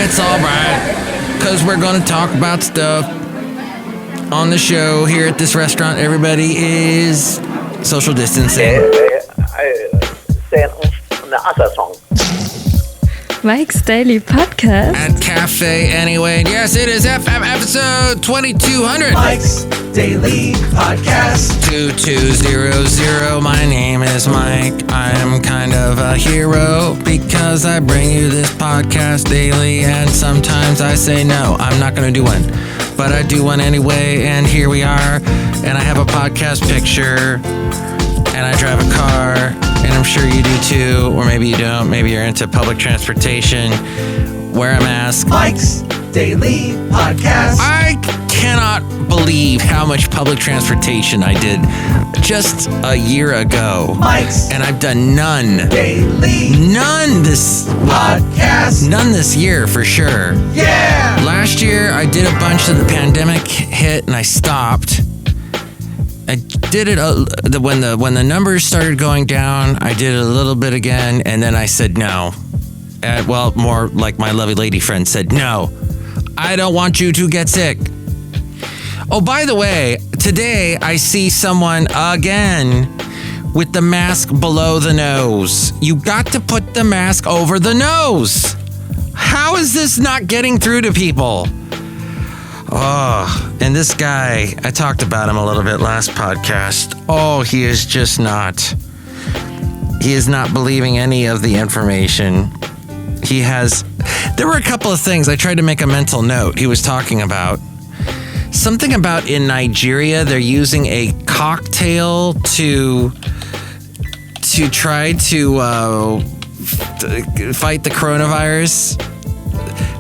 It's all right, because we're going to talk about stuff on the show here at this restaurant. Everybody is social distancing. Mike's Daily Podcast. At Cafe Anyway. Yes, it is episode 2200. Mike's Daily Podcast. 2200. My name is Mike. I'm kind of a hero because I bring you this podcast daily, and sometimes I say no, I'm not going to do one. But I do one anyway, and here we are. And I have a podcast picture, and I drive a car, and I'm sure you do too, or maybe you don't. Maybe you're into public transportation. Wear a mask. Mike's Daily Podcast. I cannot believe how much public transportation I did just a year ago. Mike's and I've done none. Daily None this Podcast. None this year for sure. Yeah. Last year I did a bunch of the pandemic hit and I stopped. I did it when the numbers started going down. I did it a little bit again, and then I said no. Well, more like my lovely lady friend said, no, I don't want you to get sick. Oh, by the way, today I see someone again with the mask below the nose. You got to put the mask over the nose. How is this not getting through to people? Oh, and this guy, I talked about him a little bit last podcast. Oh, he is just not. He is not believing any of the information. There were a couple of things I tried to make a mental note he was talking about. Something about in Nigeria, they're using a cocktail to try to fight the coronavirus.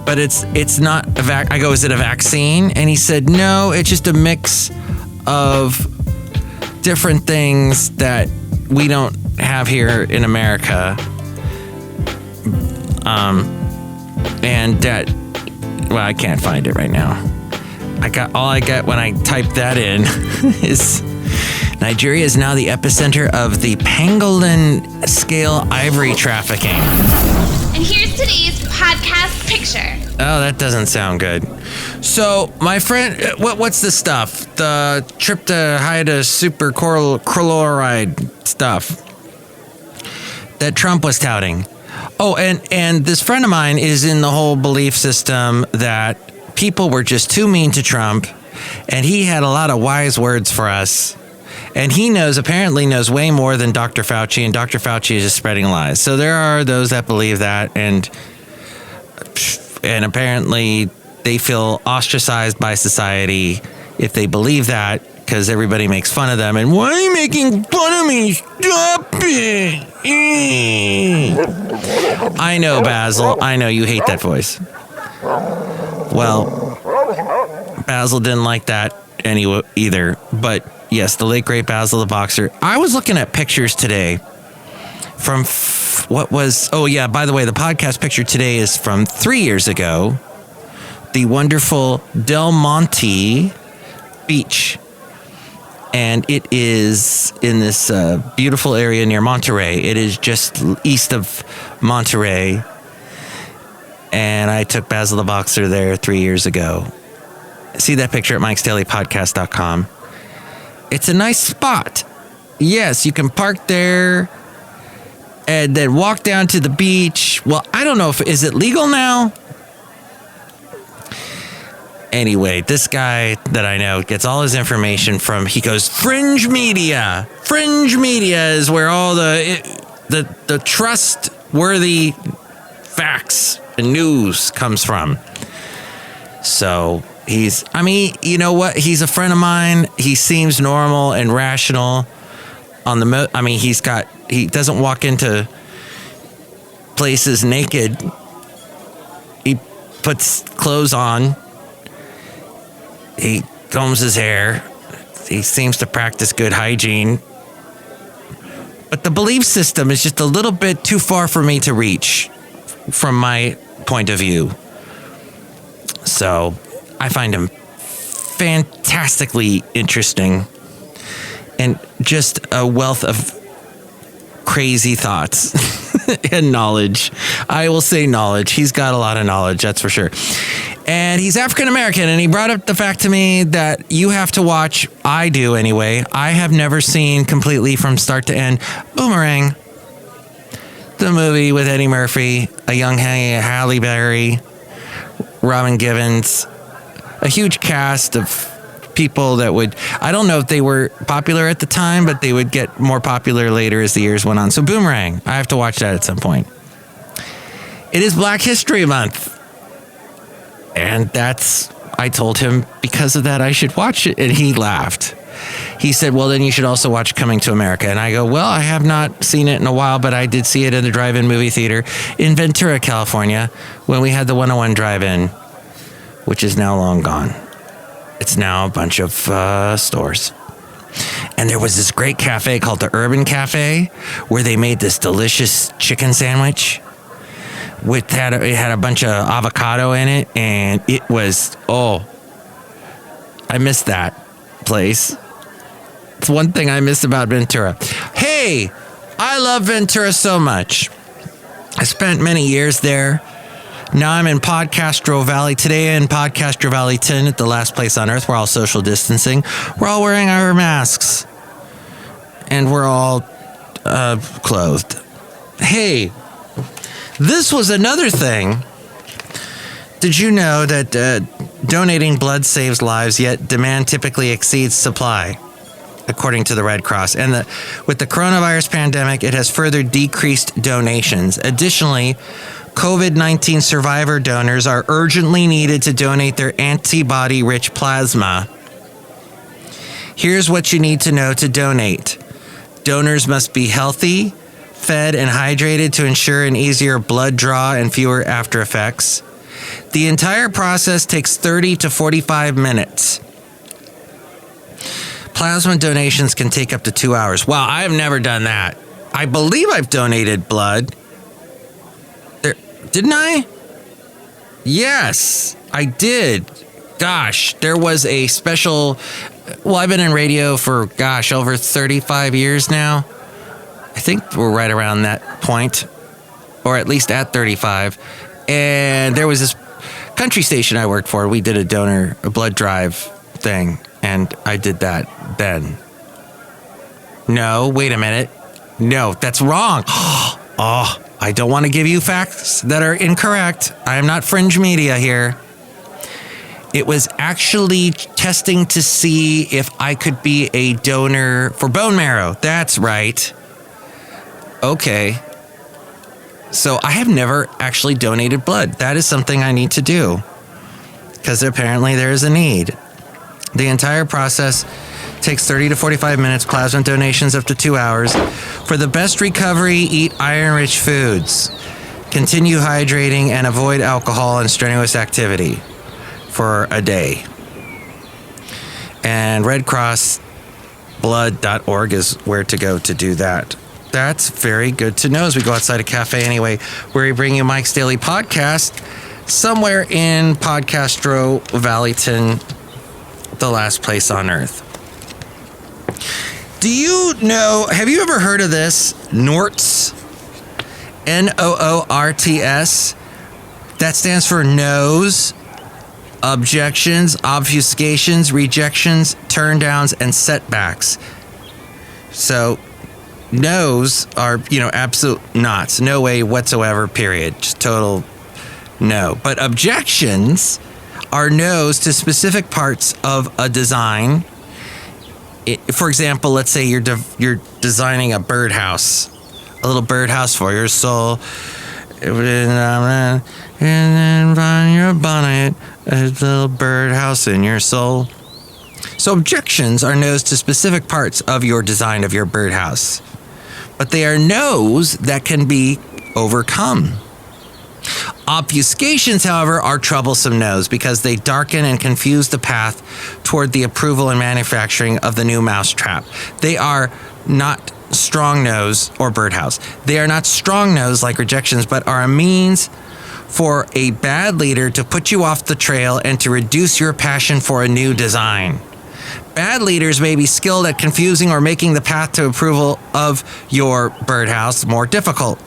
But it's not I go, is it a vaccine? And he said, no, it's just a mix of different things that we don't have here in America. And that, well, I can't find it right now. All I get when I type that in is Nigeria is now the epicenter of the pangolin scale ivory trafficking. And here's today's podcast picture. Oh, that doesn't sound good. So, my friend, what's the stuff? The tryptophan superchloride stuff that Trump was touting. Oh, and this friend of mine is in the whole belief system that people were just too mean to Trump, and he had a lot of wise words for us. And he apparently knows way more than Dr. Fauci, and Dr. Fauci is just spreading lies. So there are those that believe that, and apparently they feel ostracized by society if they believe that, because everybody makes fun of them. And why are you making fun of me? Stop it! I know, Basil. I know you hate that voice. Well, Basil didn't like that anyway either. But yes, the late great Basil the boxer. I was looking at pictures today from oh yeah, by the way, the podcast picture today is from 3 years ago. The wonderful Del Monte Beach. And it is in this beautiful area near Monterey. It is just east of Monterey. And I took Basil the Boxer there 3 years ago. See that picture at mikesdailypodcast.com. It's a nice spot. Yes, you can park there and then walk down to the beach. Well, I don't know is it legal now? Anyway, this guy that I know gets all his information from, he goes, Fringe Media. Fringe Media is where all the trustworthy facts and news comes from. So you know what? He's a friend of mine. He seems normal and rational he doesn't walk into places naked. He puts clothes on. He combs his hair. He seems to practice good hygiene. But the belief system is just a little bit too far for me to reach from my point of view. So I find him fantastically interesting and just a wealth of crazy thoughts. and knowledge. I will say knowledge. He's got a lot of knowledge, that's for sure. And he's African American, and he brought up the fact to me that you have to watch, I do anyway, I have never seen completely from start to end, Boomerang. The movie with Eddie Murphy, a young Halle Berry, Robin Givens, a huge cast of people that would, I don't know if they were popular at the time, but they would get more popular later as the years went on. So Boomerang, I have to watch that at some point. It is Black History Month. And I told him because of that I should watch it. And he laughed. He said, well, then you should also watch Coming to America. And I go, well, I have not seen it in a while, but I did see it in the drive-in movie theater in Ventura, California, when we had the 101 drive-in, which is now long gone. It's now a bunch of stores. And there was this great cafe called the Urban Cafe where they made this delicious chicken sandwich. It had a bunch of avocado in it, and it was, I missed that place. It's one thing I miss about Ventura. Hey, I love Ventura so much. I spent many years there. Now I'm in Podcastro Valley. Today in Podcastro Valley 10 at the last place on earth. We're all social distancing. We're all wearing our masks. And we're all clothed. Hey, this was another thing. Did you know that donating blood saves lives, yet demand typically exceeds supply, according to the Red Cross? And with the coronavirus pandemic, it has further decreased donations. Additionally, COVID-19 survivor donors are urgently needed to donate their antibody-rich plasma. Here's what you need to know to donate. Donors must be healthy, fed, and hydrated to ensure an easier blood draw and fewer after effects. The entire process takes 30 to 45 minutes. Plasma donations can take up to 2 hours. Wow, I have never done that. I believe I've donated blood. Didn't I? Yes, I did. Gosh, there was a special... Well, I've been in radio for, over 35 years now. I think we're right around that point, or at least at 35. And there was this country station I worked for. We did a blood drive thing, and I did that then. No, wait a minute. No, that's wrong. I don't want to give you facts that are incorrect. I am not fringe media here. It was actually testing to see if I could be a donor for bone marrow. That's right. Okay. So I have never actually donated blood. That is something I need to do because apparently there is a need. The entire process takes 30 to 45 minutes, plasma donations up to 2 hours. For the best recovery, eat iron-rich foods. Continue hydrating and avoid alcohol and strenuous activity for a day. And redcrossblood.org is where to go to do that. That's very good to know as we go outside a cafe anyway, where we bring you Mike's Daily Podcast, somewhere in Podcastro Valleyton, the last place on earth. Do you know, have you ever heard of this? NORTS? NOORTS. That stands for no's, objections, obfuscations, rejections, turndowns, and setbacks. So no's are, absolute nots. No way whatsoever, period. Just total no. But objections are no's to specific parts of a design. For example, let's say you're designing a birdhouse, a little birdhouse for your soul, and then find your bonnet, a little birdhouse in your soul. So objections are no's to specific parts of your design of your birdhouse, but they are no's that can be overcome. Obfuscations, however, are troublesome no's because they darken and confuse the path toward the approval and manufacturing of the new mousetrap. They are not strong no's or birdhouse. They are not strong no's like rejections, but are a means for a bad leader to put you off the trail and to reduce your passion for a new design. Bad leaders may be skilled at confusing or making the path to approval of your birdhouse more difficult.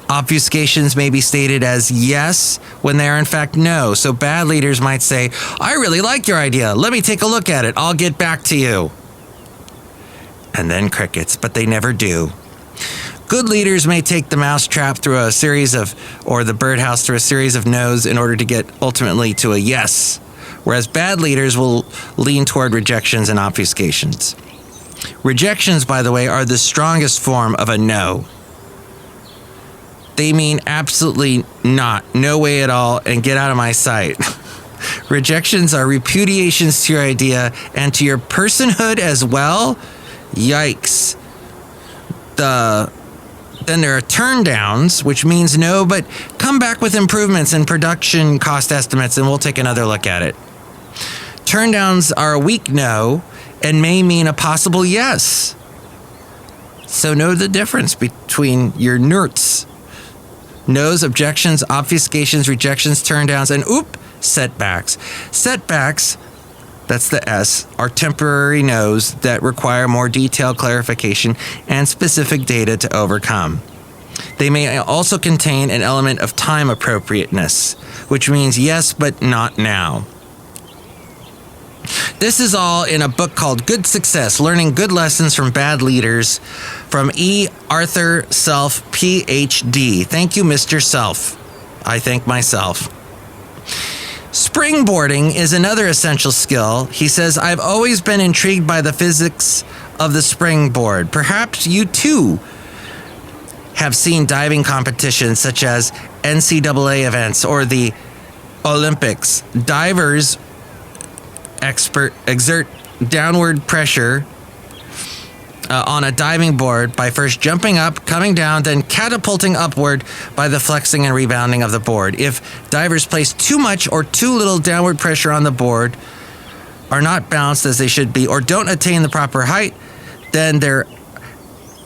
Obfuscations may be stated as yes when they are in fact no. So bad leaders might say, I really like your idea. Let me take a look at it. I'll get back to you. And then crickets, but they never do. Good leaders may take the mousetrap through a series of, or the birdhouse through a series of no's in order to get ultimately to a yes. Whereas bad leaders will lean toward rejections and obfuscations. Rejections, by the way, are the strongest form of a no. They mean absolutely not, no way at all, and get out of my sight. Rejections are repudiations to your idea and to your personhood as well. Yikes. Then there are turn downs, which means no, but come back with improvements and production cost estimates, and we'll take another look at it. Turn downs are a weak no and may mean a possible yes. So know the difference between your NERTs. No's, objections, obfuscations, rejections, turn downs, and setbacks. Setbacks, that's the S, are temporary no's that require more detailed clarification and specific data to overcome. They may also contain an element of time appropriateness, which means yes, but not now. This is all in a book called Good Success, Learning Good Lessons from Bad Leaders, from E. Arthur Self, Ph.D. Thank you, Mr. Self. I thank myself. Springboarding is another essential skill. He says, I've always been intrigued by the physics of the springboard. Perhaps you too have seen diving competitions such as NCAA events or the Olympics. Divers exert downward pressure on a diving board by first jumping up, coming down, then catapulting upward by the flexing and rebounding of the board. If divers place too much or too little downward pressure on the board, are not balanced as they should be, or don't attain the proper height, then their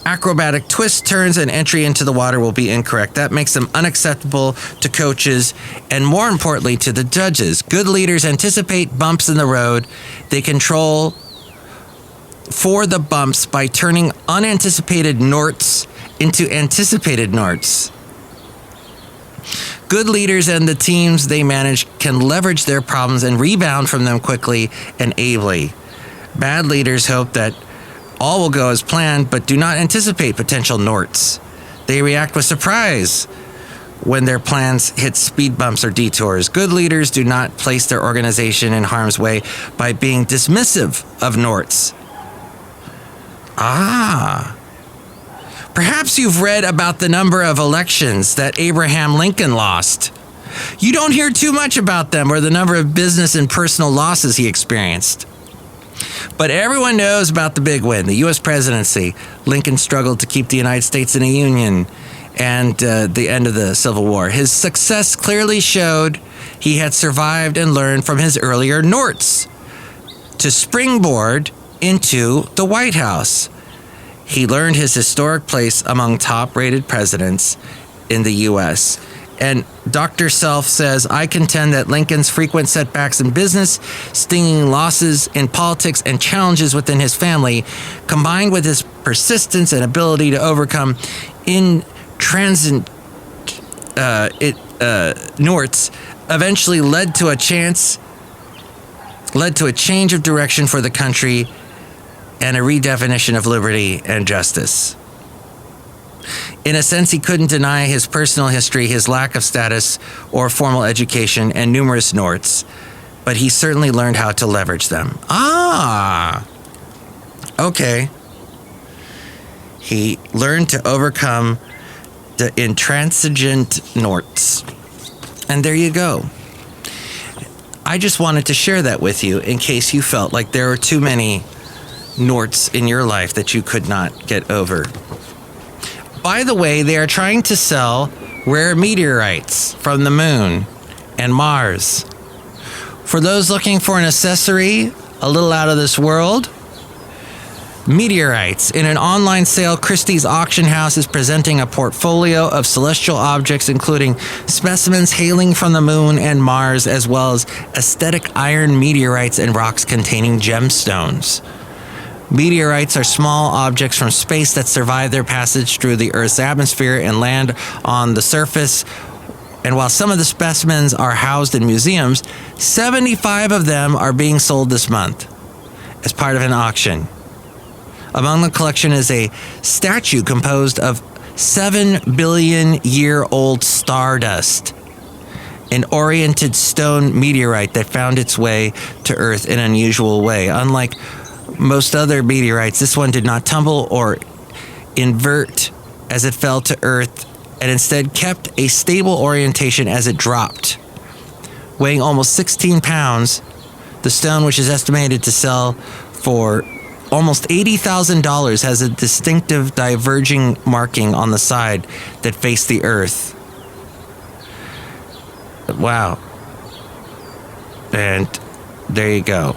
acrobatic twists, turns, and entry into the water will be incorrect. That makes them unacceptable to coaches and, more importantly, to the judges. Good leaders anticipate bumps in the road. They control for the bumps by turning unanticipated norts into anticipated norts. Good leaders and the teams they manage can leverage their problems and rebound from them quickly and ably. Bad leaders hope that all will go as planned, but do not anticipate potential norts. They react with surprise when their plans hit speed bumps or detours. Good leaders do not place their organization in harm's way by being dismissive of norts. Perhaps you've read about the number of elections that Abraham Lincoln lost. You don't hear too much about them or the number of business and personal losses he experienced. But everyone knows about the big win, the U.S. presidency. Lincoln struggled to keep the United States in a union and the end of the Civil War. His success clearly showed he had survived and learned from his earlier norts to springboard into the White House. He learned his historic place among top-rated presidents in the U.S. And Dr. Self says, I contend that Lincoln's frequent setbacks in business, stinging losses in politics, and challenges within his family, combined with his persistence and ability to overcome intransigent norts, eventually led to a change of direction for the country and a redefinition of liberty and justice. In a sense, he couldn't deny his personal history, his lack of status or formal education, and numerous norts, but he certainly learned how to leverage them. Okay. He learned to overcome the intransigent norts. And there you go. I just wanted to share that with you in case you felt like there were too many norts in your life that you could not get over. By the way, they are trying to sell rare meteorites from the moon and Mars. For those looking for an accessory a little out of this world, meteorites. In an online sale, Christie's auction house is presenting a portfolio of celestial objects, including specimens hailing from the moon and Mars, as well as aesthetic iron meteorites and rocks containing gemstones. Meteorites are small objects from space that survive their passage through the Earth's atmosphere and land on the surface. And while some of the specimens are housed in museums, 75 of them are being sold this month as part of an auction. Among the collection is a statue composed of 7 billion year old stardust, an oriented stone meteorite that found its way to Earth in an unusual way. Unlike most other meteorites, this one did not tumble or invert as it fell to Earth, and instead kept a stable orientation as it dropped. Weighing almost 16 pounds, the stone, which is estimated to sell for almost $80,000, has a distinctive diverging marking on the side that faced the Earth. Wow. And there you go.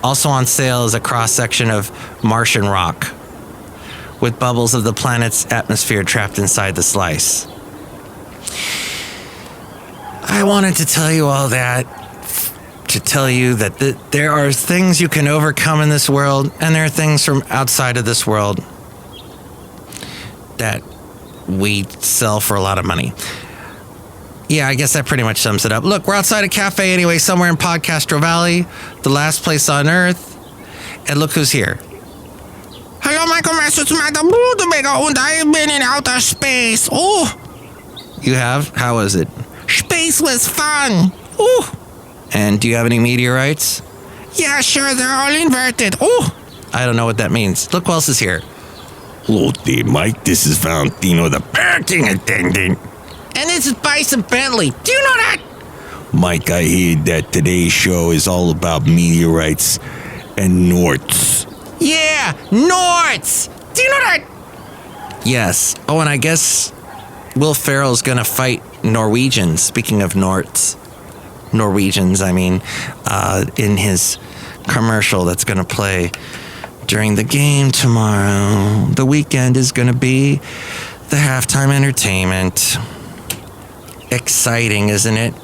Also on sale is a cross-section of Martian rock with bubbles of the planet's atmosphere trapped inside the slice. I wanted to tell you all that to tell you that there are things you can overcome in this world, and there are things from outside of this world that we sell for a lot of money. Yeah, I guess that pretty much sums it up. Look, we're outside a cafe anyway, somewhere in Podcastro Valley, the last place on Earth. And look who's here. Hello, Michael Master, it's Madame Rootabega, and I have been in outer space. Oh, you have? How was it? Space was fun. Oh. And do you have any meteorites? Yeah, sure, they're all inverted. Oh, I don't know what that means. Look who else is here. Hello there, Mike. This is Valentino, the parking attendant. And this is Bison Bentley. Do you know that? Mike, I hear that today's show is all about meteorites and Norts. Yeah, Norts. Do you know that? Yes. Oh, and I guess Will Ferrell's gonna fight Norwegians. Speaking of Norwegians, I mean, in his commercial that's gonna play during the game tomorrow. The weekend is gonna be the halftime entertainment. Exciting, isn't it?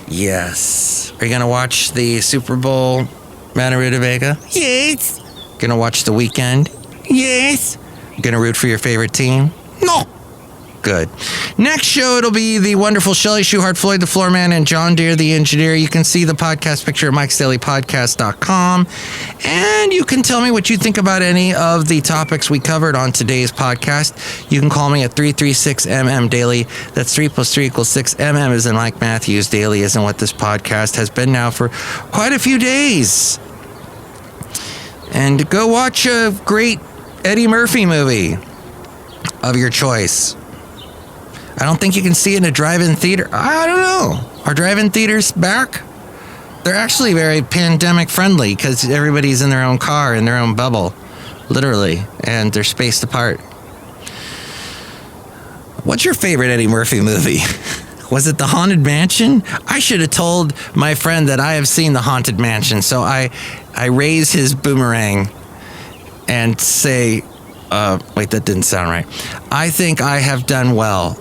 Yes. Are you gonna watch the Super Bowl, Madame Rootabega? Yes. Gonna watch the weekend? Yes. Gonna root for your favorite team? No. Good. Next show, it'll be the wonderful Shelley Shuhart, Floyd the Floorman, and John Deere the Engineer. You can see the podcast picture at mikesdailypodcast.com. And you can tell me what you think about any of the topics we covered on today's podcast. You can call me at 336MM Daily. That's 3 + 3 = 6. MM is in Mike Matthews. Daily isn't what this podcast has been now for quite a few days. And go watch a great Eddie Murphy movie of your choice. I don't think you can see it in a drive-in theater. I don't know. Are drive-in theaters back? They're actually very pandemic friendly because everybody's in their own car, in their own bubble, literally, and they're spaced apart. What's your favorite Eddie Murphy movie? Was it The Haunted Mansion? I should have told my friend that I have seen The Haunted Mansion, so I raise his boomerang and say, wait, that didn't sound right. I think I have done well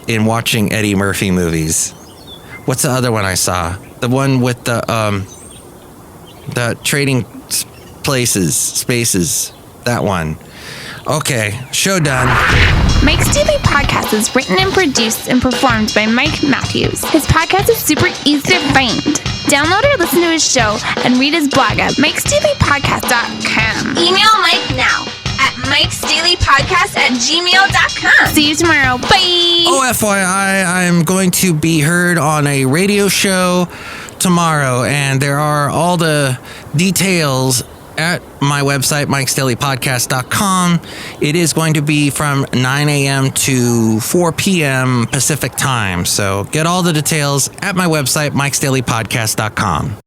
in watching Eddie Murphy movies. What's the other one I saw? The one with the trading spaces. That one. Okay, show done. Mike's Daily Podcast is written and produced and performed by Mike Matthews. His podcast is super easy to find. Download or listen to his show and read his blog at mikesdailypodcast.com. Email Mike now at mikesdailypodcast@gmail.com. See you tomorrow. Bye. Oh, FYI, I'm going to be heard on a radio show tomorrow, and there are all the details at my website, mikesdailypodcast.com. It is going to be from 9 a.m. to 4 p.m. Pacific time. So get all the details at my website, mikesdailypodcast.com.